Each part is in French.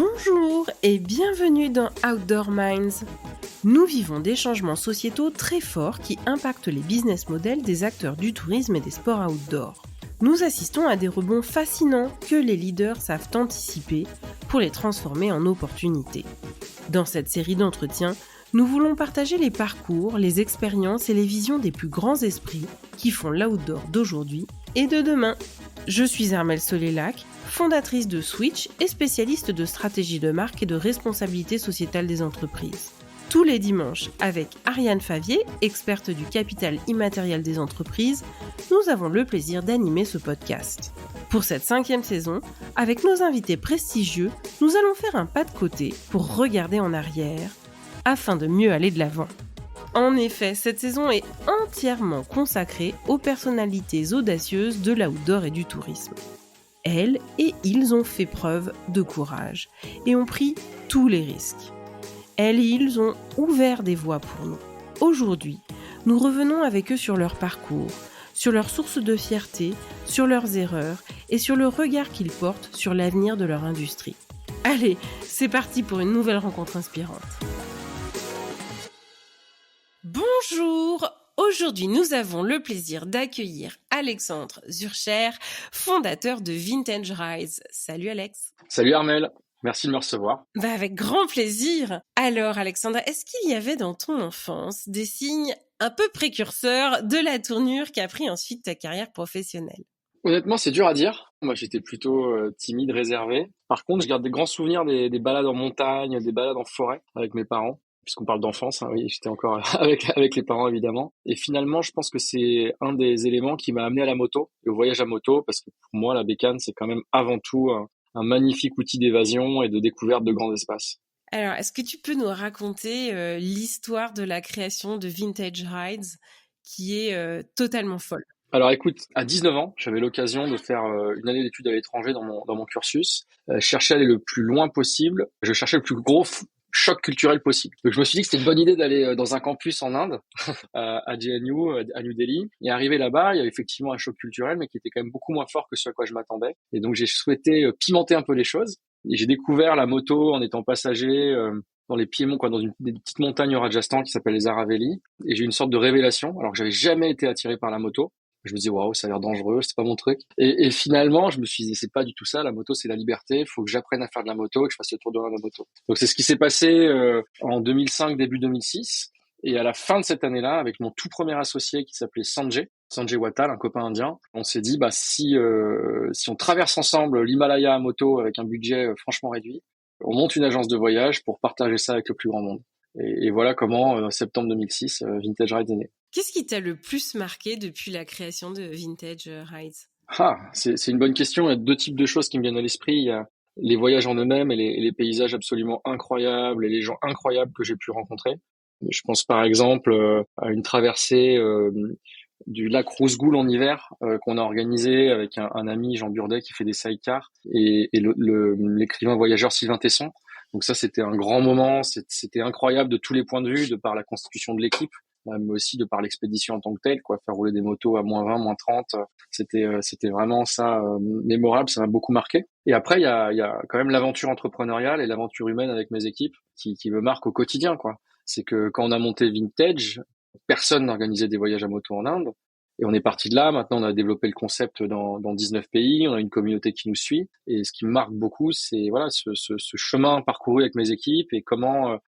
Bonjour et bienvenue dans Outdoor Minds. Nous vivons des changements sociétaux très forts qui impactent les business models des acteurs du tourisme et des sports outdoor. Nous assistons à des rebonds fascinants que les leaders savent anticiper pour les transformer en opportunités. Dans cette série d'entretiens, nous voulons partager les parcours, les expériences et les visions des plus grands esprits qui font l'outdoor d'aujourd'hui et de demain. Je suis Armelle Solélac, fondatrice de Switch et spécialiste de stratégie de marque et de responsabilité sociétale des entreprises. Tous les dimanches, avec Ariane Favier, experte du capital immatériel des entreprises, nous avons le plaisir d'animer ce podcast. Pour cette 5e saison, avec nos invités prestigieux, nous allons faire un pas de côté pour regarder en arrière, afin de mieux aller de l'avant. En effet, cette saison est entièrement consacrée aux personnalités audacieuses de l'outdoor et du tourisme. Elles et ils ont fait preuve de courage et ont pris tous les risques. Elles et ils ont ouvert des voies pour nous. Aujourd'hui, nous revenons avec eux sur leur parcours, sur leurs sources de fierté, sur leurs erreurs et sur le regard qu'ils portent sur l'avenir de leur industrie. Allez, c'est parti pour une nouvelle rencontre inspirante. Bonjour! Aujourd'hui, nous avons le plaisir d'accueillir Alexandre Zurcher, fondateur de Vintage Rise. Salut Alex. Salut Armelle, merci de me recevoir. Avec grand plaisir. Alors Alexandre, est-ce qu'il y avait dans ton enfance des signes un peu précurseurs de la tournure qu'a pris ensuite ta carrière professionnelle? Honnêtement, c'est dur à dire. Moi, j'étais plutôt timide, réservé. Par contre, je garde des grands souvenirs des balades en montagne, des balades en forêt avec mes parents. Puisqu'on parle d'enfance, oui, j'étais encore avec les parents évidemment. Et finalement, je pense que c'est un des éléments qui m'a amené à la moto, au voyage à moto, parce que pour moi, la bécane, c'est quand même avant tout un magnifique outil d'évasion et de découverte de grands espaces. Alors, est-ce que tu peux nous raconter l'histoire de la création de Vintage Rides, qui est totalement folle? Alors écoute, à 19 ans, j'avais l'occasion de faire une année d'études à l'étranger dans mon cursus. Je cherchais à aller le plus loin possible. Je cherchais le plus gros choc culturel possible. Donc je me suis dit que c'était une bonne idée d'aller dans un campus en Inde, à JNU, à New Delhi. Et arrivé là-bas, il y avait effectivement un choc culturel, mais qui était quand même beaucoup moins fort que ce à quoi je m'attendais. Et donc j'ai souhaité pimenter un peu les choses. Et j'ai découvert la moto en étant passager dans les Piémonts, dans des petites montagnes au Rajasthan qui s'appellent les Aravallis. Et j'ai eu une sorte de révélation, alors que j'avais jamais été attiré par la moto. Je me disais, waouh, ça a l'air dangereux, c'est pas mon truc. Et finalement, je me suis dit, c'est pas du tout ça. La moto, c'est la liberté. Il faut que j'apprenne à faire de la moto et que je fasse le tour de la moto. Donc, c'est ce qui s'est passé en 2005, début 2006. Et à la fin de cette année-là, avec mon tout premier associé qui s'appelait Sanjay Wattal, un copain indien, on s'est dit, si on traverse ensemble l'Himalaya à moto avec un budget franchement réduit, on monte une agence de voyage pour partager ça avec le plus grand monde. Et voilà comment, septembre 2006, Vintage Rides est né. Qu'est-ce qui t'a le plus marqué depuis la création de Vintage Rides? C'est une bonne question. Il y a deux types de choses qui me viennent à l'esprit. Il y a les voyages en eux-mêmes et les paysages absolument incroyables et les gens incroyables que j'ai pu rencontrer. Je pense par exemple à une traversée du lac Roussegoul en hiver qu'on a organisé avec un ami, Jean Burdet, qui fait des sidecars, et l'écrivain voyageur Sylvain Tesson. Donc ça, c'était un grand moment. C'était incroyable de tous les points de vue, de par la constitution de l'équipe, mais aussi de par l'expédition en tant que telle, faire rouler des motos à -20, -30, c'était vraiment ça mémorable, ça m'a beaucoup marqué. Et après il y a quand même l'aventure entrepreneuriale et l'aventure humaine avec mes équipes qui me marquent au quotidien, C'est que quand on a monté Vintage, personne n'organisait des voyages à moto en Inde. Et on est parti de là. Maintenant, on a développé le concept dans 19 pays. On a une communauté qui nous suit. Et ce qui me marque beaucoup, c'est ce chemin parcouru avec mes équipes et comment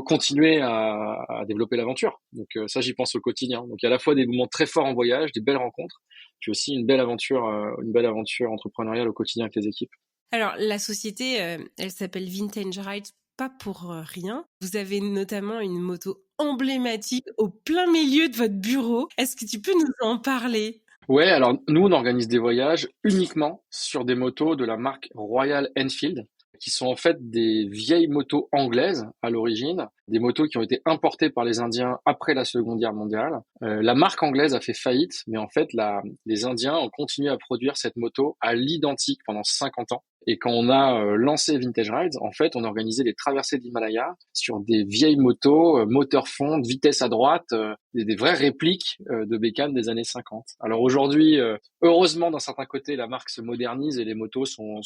continuer à développer l'aventure. Donc ça, j'y pense au quotidien. Donc il y a à la fois des moments très forts en voyage, des belles rencontres, puis aussi une belle aventure entrepreneuriale au quotidien avec les équipes. Alors la société, elle s'appelle Vintage Rides, pas pour rien. Vous avez notamment une moto emblématique au plein milieu de votre bureau. Est-ce que tu peux nous en parler? Ouais, alors nous, on organise des voyages uniquement sur des motos de la marque Royal Enfield, qui sont en fait des vieilles motos anglaises à l'origine, des motos qui ont été importées par les Indiens après la Seconde Guerre mondiale. La marque anglaise a fait faillite, mais en fait, les Indiens ont continué à produire cette moto à l'identique pendant 50 ans. Et quand on a lancé Vintage Rides, en fait, on organisait des traversées de l'Himalaya sur des vieilles motos, moteur fonte, vitesse à droite, des vraies répliques de bécanes des années 50. Alors aujourd'hui, heureusement, d'un certain côté, la marque se modernise et les motos sont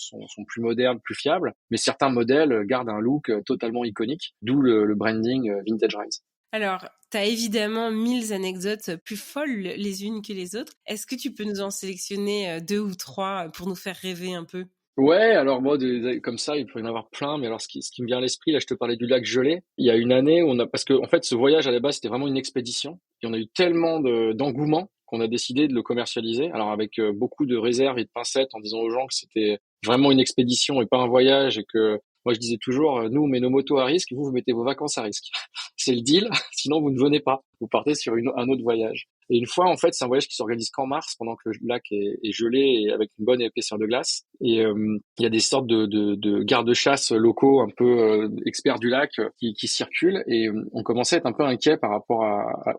plus modernes, plus fiables, mais certains modèles gardent un look totalement iconique, d'où le branding Vintage Rides. Alors, tu as évidemment 1000 anecdotes plus folles les unes que les autres. Est-ce que tu peux nous en sélectionner 2 ou 3 pour nous faire rêver un peu? Ouais, alors moi, comme ça, il peut y en avoir plein, mais alors ce qui me vient à l'esprit, là, je te parlais du lac gelé. Il y a une année où parce que, en fait, ce voyage, à la base, c'était vraiment une expédition. Et on a eu tellement d'engouement qu'on a décidé de le commercialiser. Alors, avec beaucoup de réserves et de pincettes en disant aux gens que c'était vraiment une expédition et pas un voyage et que, moi, je disais toujours, nous, on met nos motos à risque, vous mettez vos vacances à risque. C'est le deal. Sinon, vous ne venez pas. Vous partez sur un autre voyage. Et une fois, en fait, c'est un voyage qui s'organise qu'en mars, pendant que le lac est gelé et avec une bonne épaisseur de glace. Et il y a des sortes de gardes-chasse locaux, un peu experts du lac, qui circulent. Et on commençait à être un peu inquiet par rapport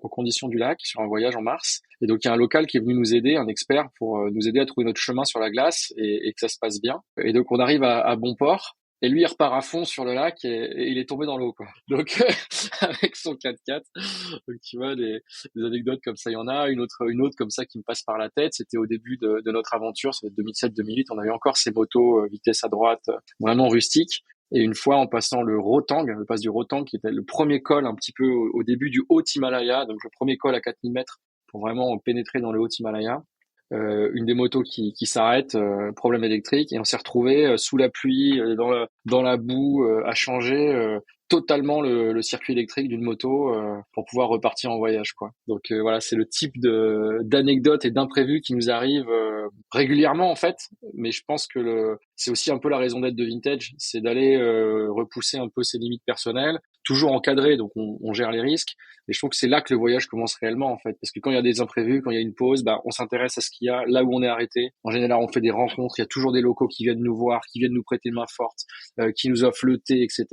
aux conditions du lac sur un voyage en mars. Et donc, il y a un local qui est venu nous aider, un expert, pour nous aider à trouver notre chemin sur la glace et que ça se passe bien. Et donc, on arrive à bon port. Et lui, il repart à fond sur le lac et il est tombé dans l'eau, quoi. Donc, avec son 4x4. Donc, tu vois, des anecdotes comme ça, il y en a. Une autre comme ça qui me passe par la tête. C'était au début de notre aventure, ça va être 2007-2008. On avait encore ces motos vitesse à droite, vraiment rustiques. Et une fois, en passant le Rotang, le pass du Rotang, qui était le premier col un petit peu au début du Haut-Himalaya, donc le premier col à 4000 mètres pour vraiment pénétrer dans le Haut-Himalaya. Une des motos qui s'arrête, problème électrique, et on s'est retrouvé sous la pluie, dans la boue, à changer totalement le circuit électrique d'une moto pour pouvoir repartir en voyage, quoi. Donc voilà, c'est le type d'anecdotes et d'imprévus qui nous arrivent régulièrement, en fait. Mais je pense que c'est aussi un peu la raison d'être de Vintage, c'est d'aller repousser un peu ses limites personnelles, toujours encadré, donc on gère les risques. Et je trouve que c'est là que le voyage commence réellement, en fait. Parce que quand il y a des imprévus, quand il y a une pause, on s'intéresse à ce qu'il y a là où on est arrêté. En général, on fait des rencontres. Il y a toujours des locaux qui viennent nous voir, qui viennent nous prêter main forte, qui nous offrent le thé, etc.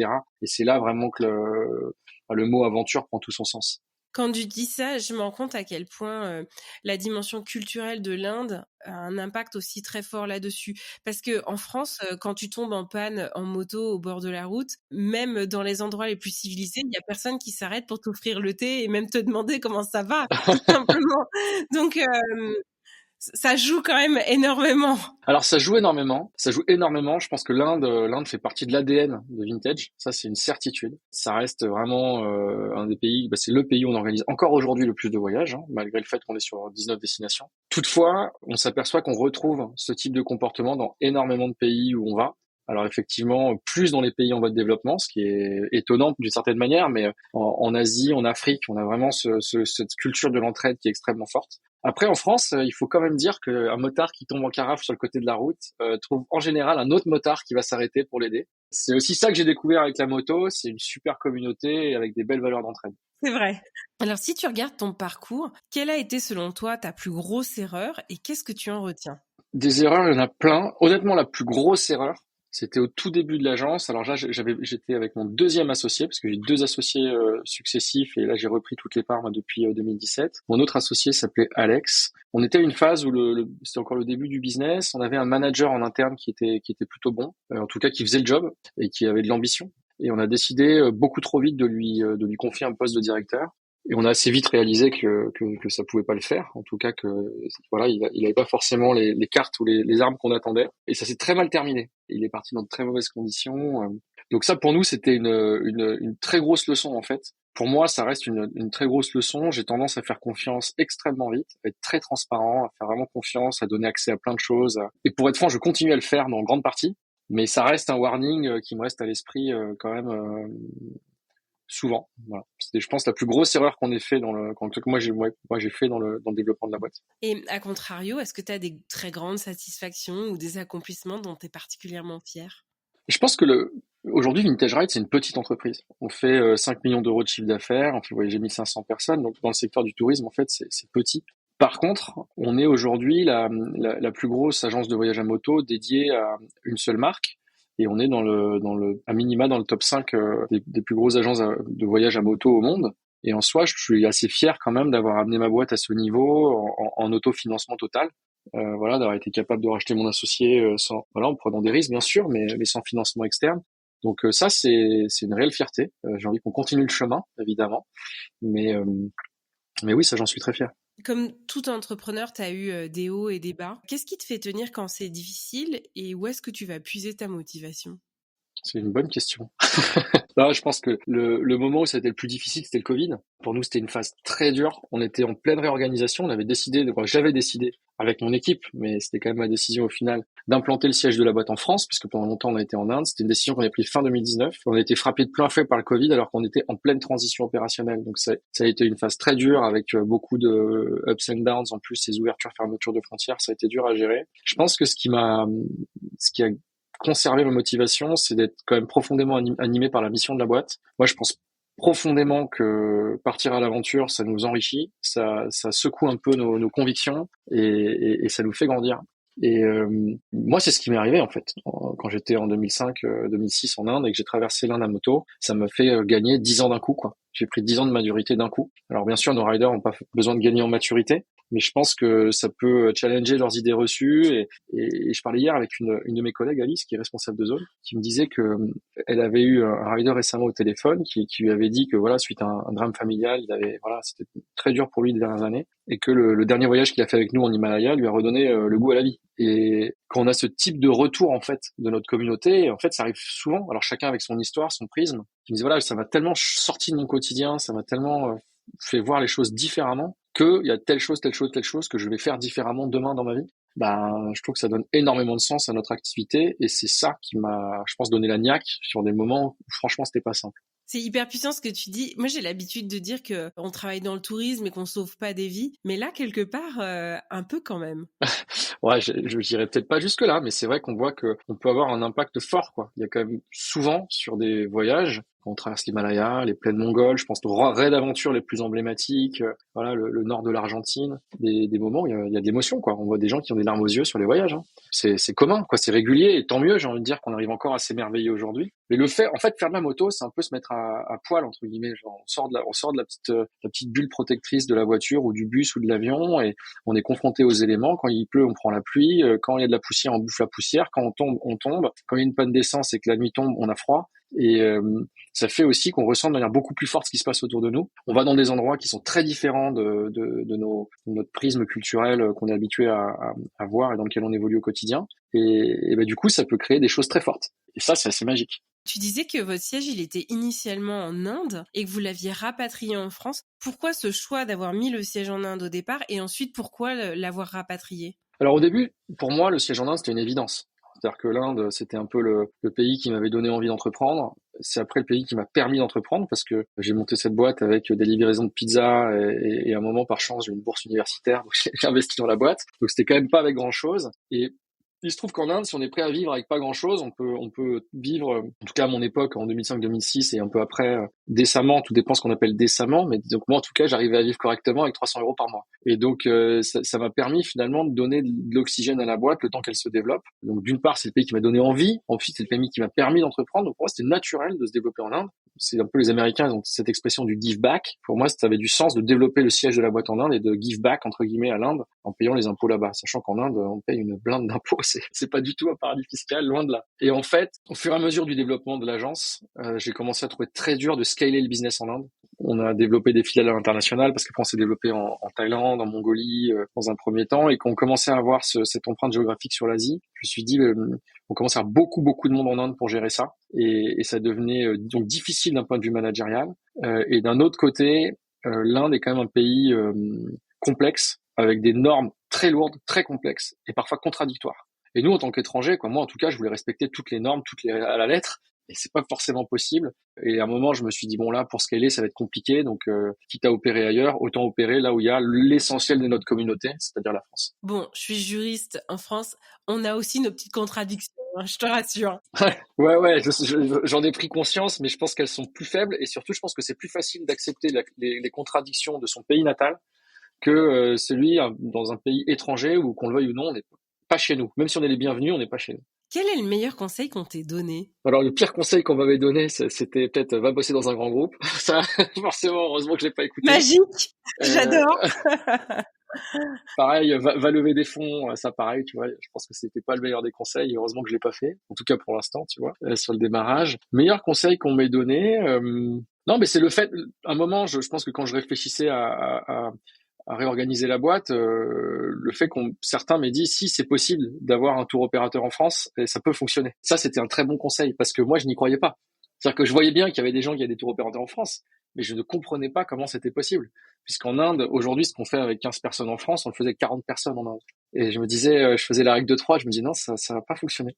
Et c'est là vraiment que le mot aventure prend tout son sens. Quand tu dis ça, je me rends compte à quel point la dimension culturelle de l'Inde a un impact aussi très fort là-dessus. Parce que en France, quand tu tombes en panne en moto au bord de la route, même dans les endroits les plus civilisés, il y a personne qui s'arrête pour t'offrir le thé et même te demander comment ça va, tout simplement. Donc ça joue quand même énormément. Alors ça joue énormément. Je pense que l'Inde fait partie de l'ADN de Vintage. Ça, c'est une certitude. Ça reste vraiment un des pays. C'est le pays où on organise encore aujourd'hui le plus de voyages, hein, malgré le fait qu'on est sur 19 destinations. Toutefois, on s'aperçoit qu'on retrouve ce type de comportement dans énormément de pays où on va. Alors effectivement, plus dans les pays en voie de développement, ce qui est étonnant d'une certaine manière, mais en Asie, en Afrique, on a vraiment cette culture de l'entraide qui est extrêmement forte. Après, en France, il faut quand même dire qu'un motard qui tombe en carafe sur le côté de la route trouve en général un autre motard qui va s'arrêter pour l'aider. C'est aussi ça que j'ai découvert avec la moto, c'est une super communauté avec des belles valeurs d'entraide. C'est vrai. Alors, si tu regardes ton parcours, quelle a été selon toi ta plus grosse erreur et qu'est-ce que tu en retiens? Des erreurs, il y en a plein. Honnêtement, la plus grosse erreur, c'était au tout début de l'agence. Alors là, j'étais avec mon deuxième associé, parce que j'ai 2 associés successifs, et là j'ai repris toutes les parts depuis 2017. Mon autre associé s'appelait Alex. On était à une phase où c'était encore le début du business. On avait un manager en interne qui était plutôt bon, en tout cas qui faisait le job et qui avait de l'ambition. Et on a décidé beaucoup trop vite de lui confier un poste de directeur. Et on a assez vite réalisé que ça pouvait pas le faire. En tout cas que voilà, il avait pas forcément les cartes ou les armes qu'on attendait. Et ça s'est très mal terminé. Il est parti dans de très mauvaises conditions. Donc ça, pour nous, c'était une très grosse leçon, en fait. Pour moi, ça reste une très grosse leçon. J'ai tendance à faire confiance extrêmement vite, à être très transparent, à faire vraiment confiance, à donner accès à plein de choses. Et pour être franc, je continue à le faire dans grande partie. Mais ça reste un warning qui me reste à l'esprit quand même souvent. Voilà. C'était, je pense, la plus grosse erreur qu'on ait fait que moi j'ai fait dans le développement de la boîte. Et à contrario, est-ce que tu as des très grandes satisfactions ou des accomplissements dont tu es particulièrement fier? Je pense que aujourd'hui, Vintage Ride, c'est une petite entreprise. On fait 5 millions d'euros de chiffre d'affaires, on fait voyager 1500 personnes. Donc, dans le secteur du tourisme, en fait, c'est petit. Par contre, on est aujourd'hui la plus grosse agence de voyage à moto dédiée à une seule marque. Et on est à minima dans le top 5 des plus grosses agences de voyage à moto au monde. Et en soi, je suis assez fier quand même d'avoir amené ma boîte à ce niveau en autofinancement total. voilà, d'avoir été capable de racheter mon associé sans, voilà, en prenant des risques bien sûr, mais sans financement externe. Donc ça, c'est une réelle fierté. J'ai envie qu'on continue le chemin, évidemment, mais euh, mais oui, ça, j'en suis très fier. Comme tout entrepreneur, tu as eu des hauts et des bas. Qu'est-ce qui te fait tenir quand c'est difficile et où est-ce que tu vas puiser ta motivation? C'est une bonne question. Là, je pense que le moment où c'était le plus difficile, c'était le Covid. Pour nous, c'était une phase très dure. On était en pleine réorganisation. On avait décidé, enfin, j'avais décidé avec mon équipe, mais c'était quand même ma décision au final, d'implanter le siège de la boîte en France, puisque pendant longtemps, on a été en Inde. C'était une décision qu'on a prise fin 2019. On a été frappé de plein fouet par le Covid alors qu'on était en pleine transition opérationnelle. Donc ça a été une phase très dure avec beaucoup de ups and downs. En plus, ces ouvertures, fermetures de frontières, ça a été dur à gérer. Je pense que ce qui a conserver ma motivation, c'est d'être quand même profondément animé par la mission de la boîte. Moi, je pense profondément que partir à l'aventure, ça nous enrichit, ça secoue un peu nos convictions et ça nous fait grandir. Et moi, c'est ce qui m'est arrivé en fait. Quand j'étais en 2005, 2006 en Inde et que j'ai traversé l'Inde à moto, ça m'a fait gagner 10 ans d'un coup, quoi. J'ai pris 10 ans de maturité d'un coup. Alors bien sûr, nos riders n'ont pas besoin de gagner en maturité, mais je pense que ça peut challenger leurs idées reçues. Et je parlais hier avec une de mes collègues, Alice, qui est responsable de zone, qui me disait que elle avait eu un rider récemment au téléphone qui lui avait dit que voilà, suite à un drame familial, voilà, c'était très dur pour lui les dernières années, et que le dernier voyage qu'il a fait avec nous en Himalaya lui a redonné le goût à la vie. Et quand on a ce type de retour en fait de notre communauté, en fait, ça arrive souvent. Alors chacun avec son histoire, son prisme, qui me dit voilà, ça m'a tellement sorti de mon quotidien, ça m'a tellement fait voir les choses différemment que il y a telle chose que je vais faire différemment demain dans ma vie. Ben, je trouve que ça donne énormément de sens à notre activité et c'est ça qui m'a, je pense, donné la niaque sur des moments où franchement c'était pas simple. C'est hyper puissant ce que tu dis. Moi, j'ai l'habitude de dire que on travaille dans le tourisme et qu'on sauve pas des vies, mais là, quelque part, un peu quand même. Ouais, je dirais peut-être pas jusque là, mais c'est vrai qu'on voit que on peut avoir un impact fort, quoi. Il y a quand même souvent sur des voyages, quand on traverse l'Himalaya, les plaines mongoles, je pense aux raids d'aventure les plus emblématiques, voilà, le nord de l'Argentine, des moments où il y a de l'émotion, quoi. On voit des gens qui ont des larmes aux yeux sur les voyages, hein. C'est commun, quoi. C'est régulier et tant mieux, j'ai envie de dire qu'on arrive encore à s'émerveiller aujourd'hui. Mais le fait, en fait, faire de la moto, c'est un peu se mettre à poil, entre guillemets. Genre, on sort de la petite bulle protectrice de la voiture ou du bus ou de l'avion et on est confronté aux éléments. Quand il pleut, on prend la pluie. Quand il y a de la poussière, on bouffe la poussière. Quand on tombe, on tombe. Quand il y a une panne d'essence et que la nuit tombe, on a froid. Et ça fait aussi qu'on ressent de manière beaucoup plus forte ce qui se passe autour de nous. On va dans des endroits qui sont très différents de notre prisme culturel qu'on est habitué à voir et dans lequel on évolue au quotidien. Et ben, du coup, ça peut créer des choses très fortes. Et ça, c'est assez magique. Tu disais que votre siège, il était initialement en Inde et que vous l'aviez rapatrié en France. Pourquoi ce choix d'avoir mis le siège en Inde au départ et ensuite pourquoi l'avoir rapatrié? Alors au début, pour moi, le siège en Inde, c'était une évidence. C'est-à-dire que l'Inde, c'était un peu le pays qui m'avait donné envie d'entreprendre. C'est après le pays qui m'a permis d'entreprendre parce que j'ai monté cette boîte avec des livraisons de pizza et à un moment, par chance, j'ai eu une bourse universitaire, donc j'ai investi dans la boîte. Donc c'était quand même pas avec grand-chose. Et il se trouve qu'en Inde, si on est prêt à vivre avec pas grand-chose, on peut vivre, en tout cas à mon époque, en 2005-2006 et un peu après, décemment, tout dépend ce qu'on appelle décemment, mais donc moi en tout cas, j'arrivais à vivre correctement avec 300 euros par mois. Et donc ça m'a permis finalement de donner de l'oxygène à la boîte le temps qu'elle se développe. Donc d'une part, c'est le pays qui m'a donné envie, ensuite c'est le pays qui m'a permis d'entreprendre. Donc pour moi, c'était naturel de se développer en Inde. C'est un peu les Américains, ils ont cette expression du give back. Pour moi, ça avait du sens de développer le siège de la boîte en Inde et de give back entre guillemets à l'Inde en payant les impôts là-bas, sachant qu'en Inde, on paye une blinde d'impôts. C'est pas du tout un paradis fiscal, loin de là. Et en fait, au fur et à mesure du développement de l'agence, j'ai commencé à trouver très dur de scaler le business en Inde. On a développé des filiales internationales parce qu'on s'est développé en Thaïlande, en Mongolie, dans un premier temps, et qu'on commençait à avoir cette empreinte géographique sur l'Asie. Je me suis dit, on commence à avoir beaucoup de monde en Inde pour gérer ça, et ça devenait donc difficile d'un point de vue managérial. Et d'un autre côté, l'Inde est quand même un pays complexe, avec des normes très lourdes, très complexes, et parfois contradictoires. Et nous, en tant qu'étrangers, quoi, moi en tout cas, je voulais respecter toutes les normes, à la lettre, et c'est pas forcément possible. Et à un moment, je me suis dit bon là, pour scaler, ça va être compliqué, donc quitte à opérer ailleurs, autant opérer là où il y a l'essentiel de notre communauté, c'est-à-dire la France. Bon, je suis juriste en France, on a aussi nos petites contradictions, hein, je te rassure. Ouais, j'en ai pris conscience, mais je pense qu'elles sont plus faibles, et surtout, je pense que c'est plus facile d'accepter les contradictions de son pays natal que celui dans un pays étranger où, qu'on le veuille ou non, on n'est pas chez nous. Même si on est les bienvenus, on n'est pas chez nous. Quel est le meilleur conseil qu'on t'ait donné? Alors le pire conseil qu'on m'avait donné, c'était peut-être va bosser dans un grand groupe. Ça, forcément, heureusement que je l'ai pas écouté. Magique, Euh, j'adore. Pareil, va lever des fonds, ça pareil, tu vois. Je pense que c'était pas le meilleur des conseils. Heureusement que je l'ai pas fait, en tout cas pour l'instant, tu vois, sur le démarrage. Meilleur conseil qu'on m'ait donné, non, mais c'est le fait. Un moment, je pense que quand je réfléchissais à réorganiser la boîte, le fait qu'on certains m'aient dit si c'est possible d'avoir un tour opérateur en France, et ça peut fonctionner. Ça, c'était un très bon conseil parce que moi, je n'y croyais pas. C'est-à-dire que je voyais bien qu'il y avait des gens qui avaient des tours opérateurs en France, mais je ne comprenais pas comment c'était possible. Puisqu'en Inde, aujourd'hui, ce qu'on fait avec 15 personnes en France, on le faisait avec 40 personnes en Inde. Et je me disais, je faisais la règle de 3, je me dis non, ça va pas fonctionner.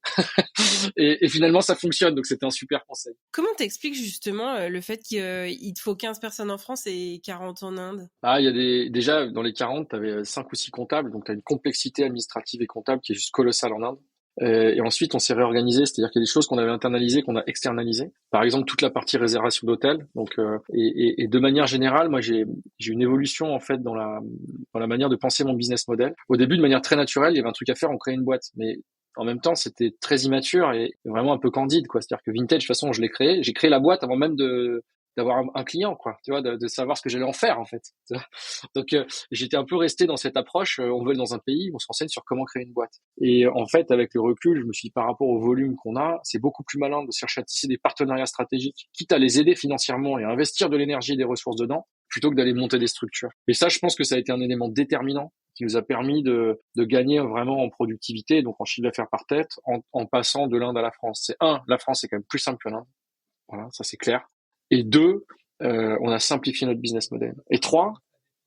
Et finalement, ça fonctionne, donc c'était un super conseil. Comment t'expliques justement le fait qu'il te faut 15 personnes en France et 40 en Inde? Ah, il y a déjà, dans les 40, tu avais 5 ou 6 comptables, donc tu as une complexité administrative et comptable qui est juste colossale en Inde. Et ensuite, on s'est réorganisé, c'est-à-dire qu'il y a des choses qu'on avait internalisées, qu'on a externalisées. Par exemple, toute la partie réservation d'hôtels. Donc, et de manière générale, moi, j'ai une évolution en fait dans la manière de penser mon business model. Au début, de manière très naturelle, il y avait un truc à faire, on créait une boîte, mais en même temps, c'était très immature et vraiment un peu candide, quoi. C'est-à-dire que Vintage, de toute façon, j'ai créé la boîte avant même d'avoir un client, quoi, tu vois, de savoir ce que j'allais en faire, en fait. Donc, j'étais un peu resté dans cette approche, on veut aller dans un pays, on se renseigne sur comment créer une boîte. Et en fait, avec le recul, je me suis dit, par rapport au volume qu'on a, c'est beaucoup plus malin de chercher à tisser des partenariats stratégiques, quitte à les aider financièrement et à investir de l'énergie et des ressources dedans, plutôt que d'aller monter des structures. Et ça, je pense que ça a été un élément déterminant qui nous a permis de gagner vraiment en productivité, donc en chiffre d'affaires par tête, en passant de l'Inde à la France. La France est quand même plus simple que l'Inde. Voilà, ça c'est clair. Et deux, on a simplifié notre business model. Et trois,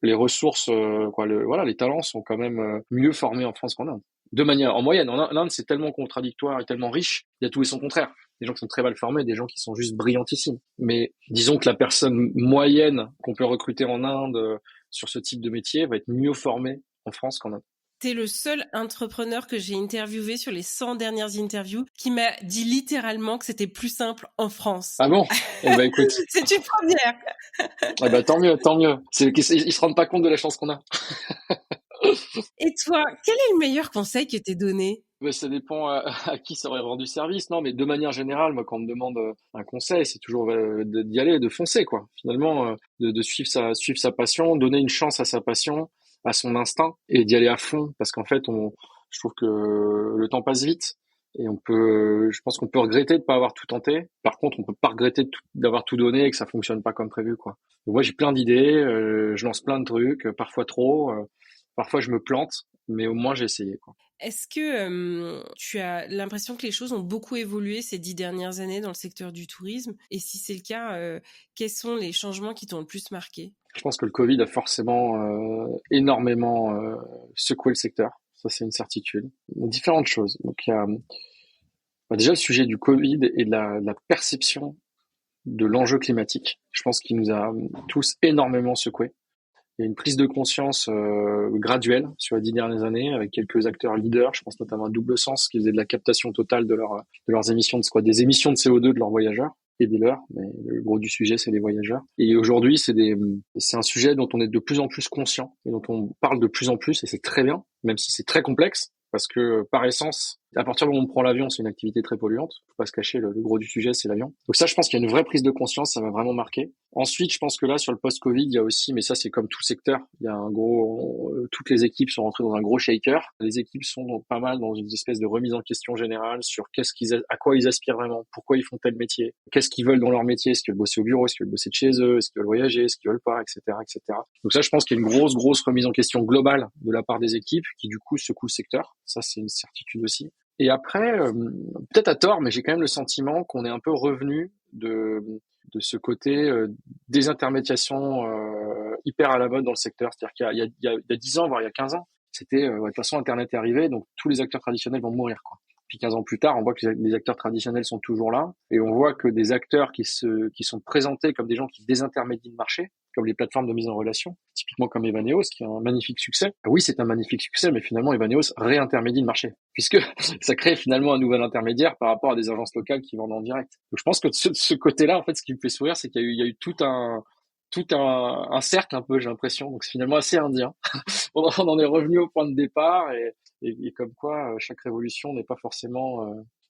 les ressources, les talents sont quand même mieux formés en France qu'en Inde. De manière, en moyenne, en Inde, c'est tellement contradictoire et tellement riche, il y a tout et son contraire. Des gens qui sont très mal formés, des gens qui sont juste brillantissimes. Mais disons que la personne moyenne qu'on peut recruter en Inde sur ce type de métier va être mieux formée en France qu'en Inde. T'es le seul entrepreneur que j'ai interviewé sur les 100 dernières interviews qui m'a dit littéralement que c'était plus simple en France. Ah bon? Eh ben, écoute. C'est une première. Eh ben, tant mieux, tant mieux. Ils se rendent pas compte de la chance qu'on a. Et toi, quel est le meilleur conseil que t'aies donné? Ça dépend à qui ça aurait rendu service. Non, mais de manière générale, moi, quand on me demande un conseil, c'est toujours d'y aller, de foncer, quoi. Finalement, de suivre sa passion, donner une chance à sa passion, à son instinct, et d'y aller à fond, parce qu'en fait, je trouve que le temps passe vite, et je pense qu'on peut regretter de pas avoir tout tenté. Par contre, on peut pas regretter d'avoir tout donné et que ça fonctionne pas comme prévu, quoi. Donc, moi, j'ai plein d'idées, je lance plein de trucs, parfois trop, parfois je me plante, mais au moins j'ai essayé, quoi. Est-ce que tu as l'impression que les choses ont beaucoup évolué ces 10 dernières années dans le secteur du tourisme? Et si c'est le cas, quels sont les changements qui t'ont le plus marqué? Je pense que le Covid a forcément énormément secoué le secteur. Ça, c'est une certitude. Il y a différentes choses. Donc, il y a déjà le sujet du Covid et de la perception de l'enjeu climatique. Je pense qu'il nous a tous énormément secoués. Il y a une prise de conscience graduelle sur les 10 dernières années avec quelques acteurs leaders. Je pense notamment à Double Sens qui faisait de la captation totale de leurs émissions des émissions de CO2 de leurs voyageurs et des leurs. Mais le gros du sujet, c'est les voyageurs. Et aujourd'hui, c'est un sujet dont on est de plus en plus conscient et dont on parle de plus en plus et c'est très bien, même si c'est très complexe. Parce que par essence, à partir du moment où on prend l'avion, c'est une activité très polluante. Faut pas se cacher, le gros du sujet, c'est l'avion. Donc ça, je pense qu'il y a une vraie prise de conscience, ça m'a vraiment marqué. Ensuite, je pense que là, sur le post-Covid, il y a aussi, mais ça, c'est comme tout secteur, il y a toutes les équipes sont rentrées dans un gros shaker. Les équipes sont pas mal dans une espèce de remise en question générale sur à quoi ils aspirent vraiment, pourquoi ils font tel métier, qu'est-ce qu'ils veulent dans leur métier, est-ce qu'ils veulent bosser au bureau, est-ce qu'ils veulent bosser de chez eux, est-ce qu'ils veulent voyager, est-ce qu'ils veulent pas, etc., etc. Donc ça, je pense qu'il y a une grosse remise en question globale de la part des équipes qui, du coup, secouent le secteur. Ça, c'est une certitude aussi. Et après, peut-être à tort, mais j'ai quand même le sentiment qu'on est un peu revenu de ce côté désintermédiation hyper à la mode dans le secteur. C'est-à-dire qu'il y a 10 ans, voire il y a 15 ans, c'était de toute façon Internet est arrivé, donc tous les acteurs traditionnels vont mourir, quoi. Puis 15 ans plus tard, on voit que les acteurs traditionnels sont toujours là, et on voit que des acteurs qui sont présentés comme des gens qui désintermédient le marché, comme les plateformes de mise en relation, typiquement comme Evaneos, qui a un magnifique succès. Oui, c'est un magnifique succès, mais finalement, Evaneos réintermédie le marché, puisque ça crée finalement un nouvel intermédiaire par rapport à des agences locales qui vendent en direct. Donc, je pense que de ce côté-là, en fait, ce qui me fait sourire, c'est qu'il y a eu tout un cercle un peu, j'ai l'impression. Donc, c'est finalement assez indien. On en est revenu au point de départ et comme quoi chaque révolution n'est pas forcément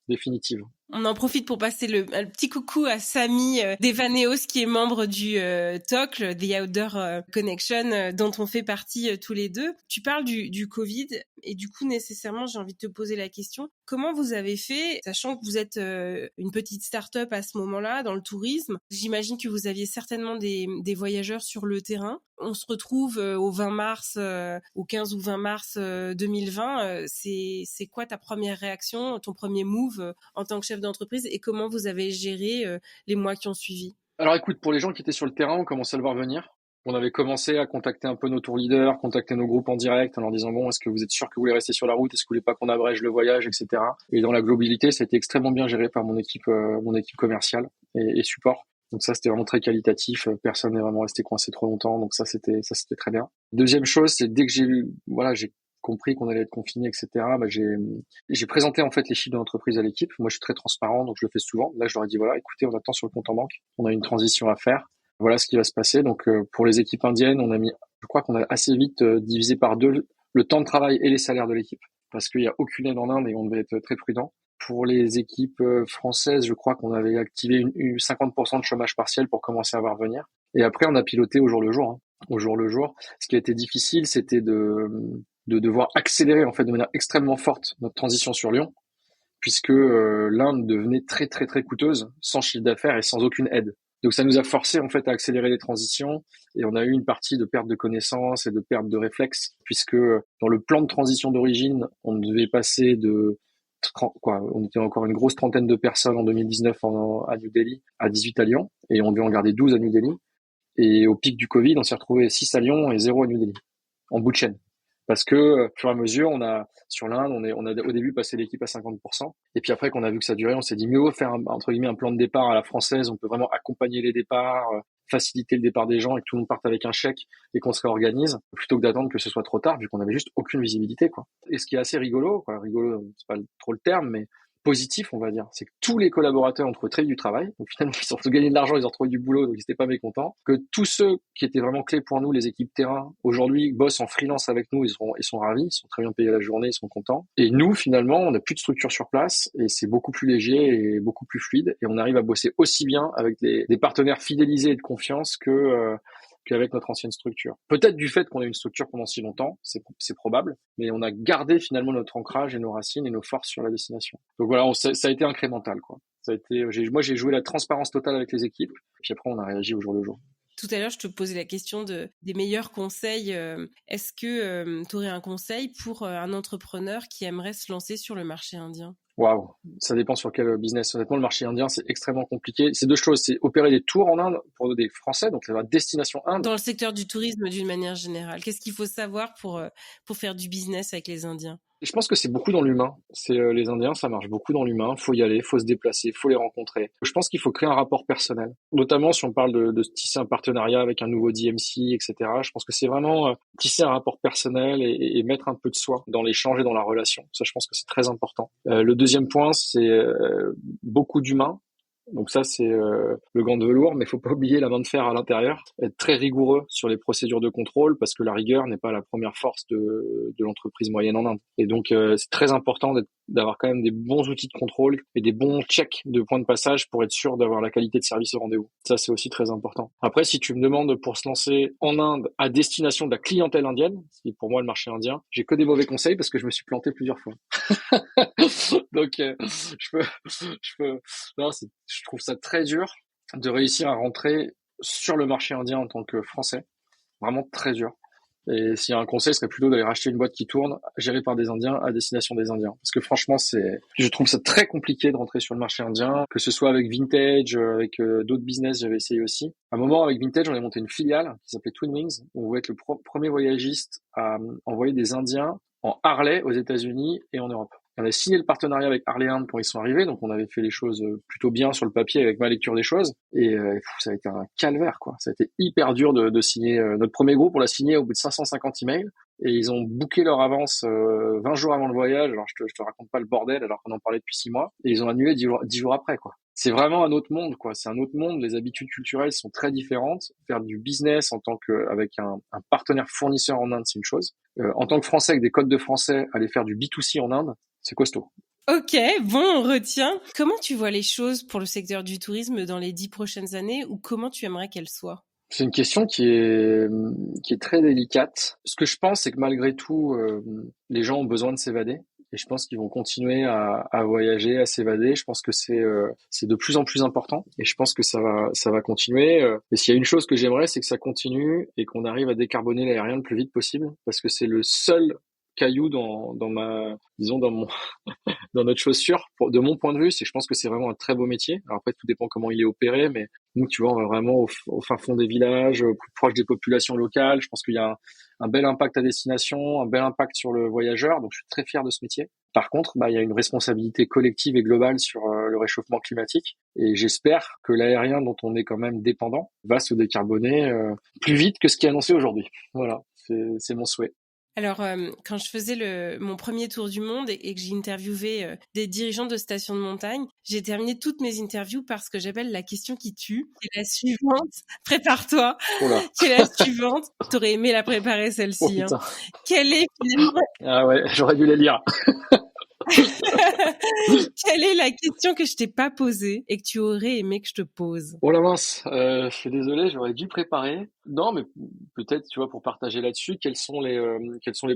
définitive. On en profite pour passer un petit coucou à Samy Devaneos, qui est membre du TOC, The Outdoor Connection, dont on fait partie tous les deux. Tu parles du Covid et du coup, nécessairement, j'ai envie de te poser la question. Comment vous avez fait, sachant que vous êtes une petite start-up à ce moment-là dans le tourisme? J'imagine que vous aviez certainement des voyageurs sur le terrain. On se retrouve au 20 mars, au 15 ou 20 mars 2020. C'est quoi ta première réaction, ton premier move en tant que chef d'entreprise, et comment vous avez géré les mois qui ont suivi? Alors écoute, pour les gens qui étaient sur le terrain, on commençait à le voir venir. On avait commencé à contacter un peu nos tour leaders, contacter nos groupes en direct en leur disant bon, est-ce que vous êtes sûr que vous voulez rester sur la route? Est-ce que vous voulez pas qu'on abrège le voyage, etc. Et dans la globalité, ça a été extrêmement bien géré par mon équipe commerciale et support. Donc ça, c'était vraiment très qualitatif. Personne n'est vraiment resté coincé trop longtemps. Donc ça, c'était très bien. Deuxième chose, c'est dès que j'ai compris qu'on allait être confiné, etc. J'ai présenté en fait les chiffres de l'entreprise à l'équipe. Moi, je suis très transparent, donc je le fais souvent. Là, je leur ai dit voilà, écoutez, on attend sur le compte en banque. On a une transition à faire. Voilà ce qui va se passer. Donc pour les équipes indiennes, je crois qu'on a assez vite divisé par deux le temps de travail et les salaires de l'équipe, parce qu'il y a aucune aide en Inde et on devait être très prudent. Pour les équipes françaises, je crois qu'on avait activé une 50% de chômage partiel pour commencer à voir venir. Et après, on a piloté au jour le jour. Au jour le jour. Ce qui a été difficile, c'était de devoir accélérer en fait de manière extrêmement forte notre transition sur Lyon, puisque l'Inde devenait très très très coûteuse, sans chiffre d'affaires et sans aucune aide. Donc ça nous a forcé en fait à accélérer les transitions, et on a eu une partie de perte de connaissances et de perte de réflexes, puisque dans le plan de transition d'origine, on devait passer on était encore une grosse trentaine de personnes en 2019 à New Delhi, à 18 à Lyon, et on devait en garder 12 à New Delhi. Et au pic du Covid, on s'est retrouvé 6 à Lyon et 0 à New Delhi, en bout de chaîne. Parce que, au fur et à mesure, sur l'Inde, on a au début passé l'équipe à 50%. Et puis après qu'on a vu que ça durait, on s'est dit mieux vaut faire entre guillemets un plan de départ à la française. On peut vraiment accompagner les départs, faciliter le départ des gens et que tout le monde parte avec un chèque et qu'on se réorganise, plutôt que d'attendre que ce soit trop tard, vu qu'on avait juste aucune visibilité, quoi. Et ce qui est assez rigolo, c'est pas trop le terme, mais positif, on va dire, c'est que tous les collaborateurs ont trouvé du travail. Donc finalement, ils ont gagné de l'argent, ils ont retrouvé du boulot, donc ils n'étaient pas mécontents. Que tous ceux qui étaient vraiment clés pour nous, les équipes terrain, aujourd'hui bossent en freelance avec nous, ils sont ravis, ils sont très bien payés la journée, ils sont contents. Et nous, finalement, on n'a plus de structure sur place et c'est beaucoup plus léger et beaucoup plus fluide. Et on arrive à bosser aussi bien avec des partenaires fidélisés et de confiance qu'avec notre ancienne structure. Peut-être du fait qu'on a une structure pendant si longtemps, c'est probable, mais on a gardé finalement notre ancrage et nos racines et nos forces sur la destination. Donc voilà, ça a été incrémental, quoi. Moi j'ai joué la transparence totale avec les équipes, puis après on a réagi au jour le jour. Tout à l'heure, je te posais la question des meilleurs conseils. Est-ce que tu aurais un conseil pour un entrepreneur qui aimerait se lancer sur le marché indien? Waouh, ça dépend sur quel business. Honnêtement, le marché indien, c'est extrêmement compliqué. C'est deux choses, c'est opérer des tours en Inde pour des Français, donc la destination Inde. Dans le secteur du tourisme d'une manière générale, qu'est-ce qu'il faut savoir pour faire du business avec les Indiens? Je pense que c'est beaucoup dans l'humain. Les Indiens, ça marche beaucoup dans l'humain. Faut y aller, faut se déplacer, faut les rencontrer. Je pense qu'il faut créer un rapport personnel. Notamment si on parle de tisser un partenariat avec un nouveau DMC, etc. Je pense que c'est vraiment tisser un rapport personnel et mettre un peu de soi dans l'échange et dans la relation. Ça, je pense que c'est très important. Le deuxième point, c'est beaucoup d'humain. Donc ça, c'est le gant de velours, mais il faut pas oublier la main de fer à l'intérieur. Être très rigoureux sur les procédures de contrôle, parce que la rigueur n'est pas la première force de l'entreprise moyenne en Inde. Et donc, c'est très important d'avoir quand même des bons outils de contrôle et des bons checks de points de passage pour être sûr d'avoir la qualité de service au rendez-vous. Ça, c'est aussi très important. Après, si tu me demandes pour se lancer en Inde à destination de la clientèle indienne, ce qui est pour moi le marché indien, j'ai que des mauvais conseils parce que je me suis planté plusieurs fois. Donc, non, je trouve ça très dur de réussir à rentrer sur le marché indien en tant que Français. Vraiment très dur. Et s'il y a un conseil, ce serait plutôt d'aller racheter une boîte qui tourne, gérée par des Indiens, à destination des Indiens. Parce que franchement, je trouve ça très compliqué de rentrer sur le marché indien, que ce soit avec Vintage, avec d'autres business, j'avais essayé aussi. À un moment, avec Vintage, on a monté une filiale qui s'appelait Twin Wings, où on voulait être le premier voyagiste à envoyer des Indiens en Harley aux États-Unis et en Europe. On a signé le partenariat avec Harley Inde quand ils sont arrivés, donc on avait fait les choses plutôt bien sur le papier avec ma lecture des choses, et ça a été un calvaire, quoi. Ça a été hyper dur de signer. Notre premier groupe, on l'a signé au bout de 550 emails, et ils ont booké leur avance 20 jours avant le voyage. Alors je te raconte pas le bordel, alors qu'on en parlait depuis 6 mois, et ils ont annulé 10 jours après, quoi. C'est vraiment un autre monde, quoi. C'est un autre monde. Les habitudes culturelles sont très différentes. Faire du business avec un partenaire fournisseur en Inde, c'est une chose. En tant que Français avec des codes de français, aller faire du B2C en Inde, c'est costaud. Ok, bon, on retient. Comment tu vois les choses pour le secteur du tourisme dans les 10 prochaines années ou comment tu aimerais qu'elles soient? C'est une question qui est très délicate. Ce que je pense, c'est que malgré tout, les gens ont besoin de s'évader. Et je pense qu'ils vont continuer à voyager, à s'évader. Je pense que c'est de plus en plus important. Et je pense que ça va continuer. Et s'il y a une chose que j'aimerais, c'est que ça continue et qu'on arrive à décarboner l'aérien le plus vite possible. Parce que c'est le seul caillou disons, dans notre chaussure, de mon point de vue, c'est que je pense que c'est vraiment un très beau métier. Alors après, tout dépend comment il est opéré, mais nous, tu vois, on va vraiment au fin fond des villages, au plus proche des populations locales. Je pense qu'il y a un bel impact à destination, un bel impact sur le voyageur. Donc, je suis très fier de ce métier. Par contre, il y a une responsabilité collective et globale sur le réchauffement climatique. Et j'espère que l'aérien, dont on est quand même dépendant, va se décarboner plus vite que ce qui est annoncé aujourd'hui. Voilà, c'est mon souhait. Alors, quand je faisais mon premier tour du monde et que j'ai interviewé des dirigeants de stations de montagne, j'ai terminé toutes mes interviews par ce que j'appelle la question qui tue. C'est la suivante. Prépare-toi. Oh là. C'est la suivante. T'aurais aimé la préparer, Oh celle-ci. putain. Quelle est finalement... Ah ouais, j'aurais dû les lire. Quelle est la question que je t'ai pas posée et que tu aurais aimé que je te pose? Oh la mince, je suis désolé, j'aurais dû préparer. Non, mais peut-être, tu vois, pour partager là-dessus, quelles sont les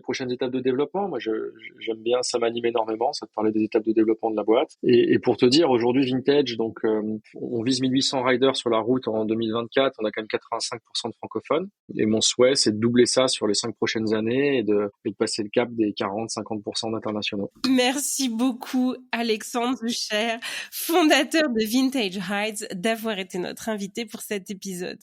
prochaines étapes de développement? Moi, j'aime bien, ça m'anime énormément, ça te parlait des étapes de développement de la boîte. Et pour te dire, aujourd'hui, Vintage, donc, on vise 1800 riders sur la route en 2024, on a quand même 85% de francophones. Et mon souhait, c'est de doubler ça sur les 5 prochaines années et de passer le cap des 40-50% d'internationaux. Merci beaucoup, Alexandre Ducher, fondateur de Vintage Rides, d'avoir été notre invité pour cet épisode.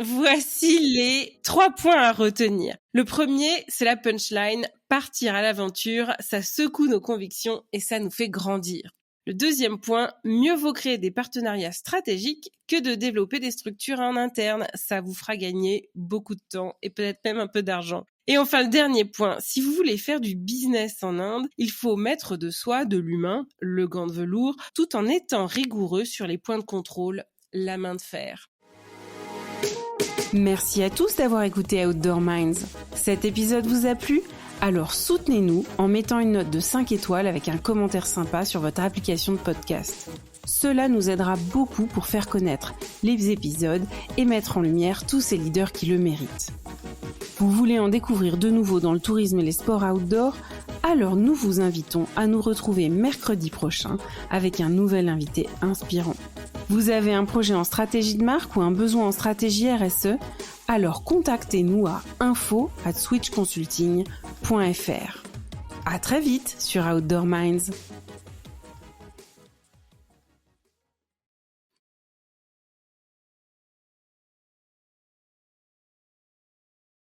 Voici les 3 points à retenir. Le premier, c'est la punchline. Partir à l'aventure, ça secoue nos convictions et ça nous fait grandir. Le deuxième point, mieux vaut créer des partenariats stratégiques que de développer des structures en interne. Ça vous fera gagner beaucoup de temps et peut-être même un peu d'argent. Et enfin, le dernier point, si vous voulez faire du business en Inde, il faut mettre de soi, de l'humain, le gant de velours, tout en étant rigoureux sur les points de contrôle, la main de fer. Merci à tous d'avoir écouté Outdoor Minds. Cet épisode vous a plu ? Alors soutenez-nous en mettant une note de 5 étoiles avec un commentaire sympa sur votre application de podcast. Cela nous aidera beaucoup pour faire connaître les épisodes et mettre en lumière tous ces leaders qui le méritent. Vous voulez en découvrir de nouveaux dans le tourisme et les sports outdoor ? Alors nous vous invitons à nous retrouver mercredi prochain avec un nouvel invité inspirant. Vous avez un projet en stratégie de marque ou un besoin en stratégie RSE ? Alors contactez-nous à info@switchconsulting.fr. À très vite sur Outdoor Minds.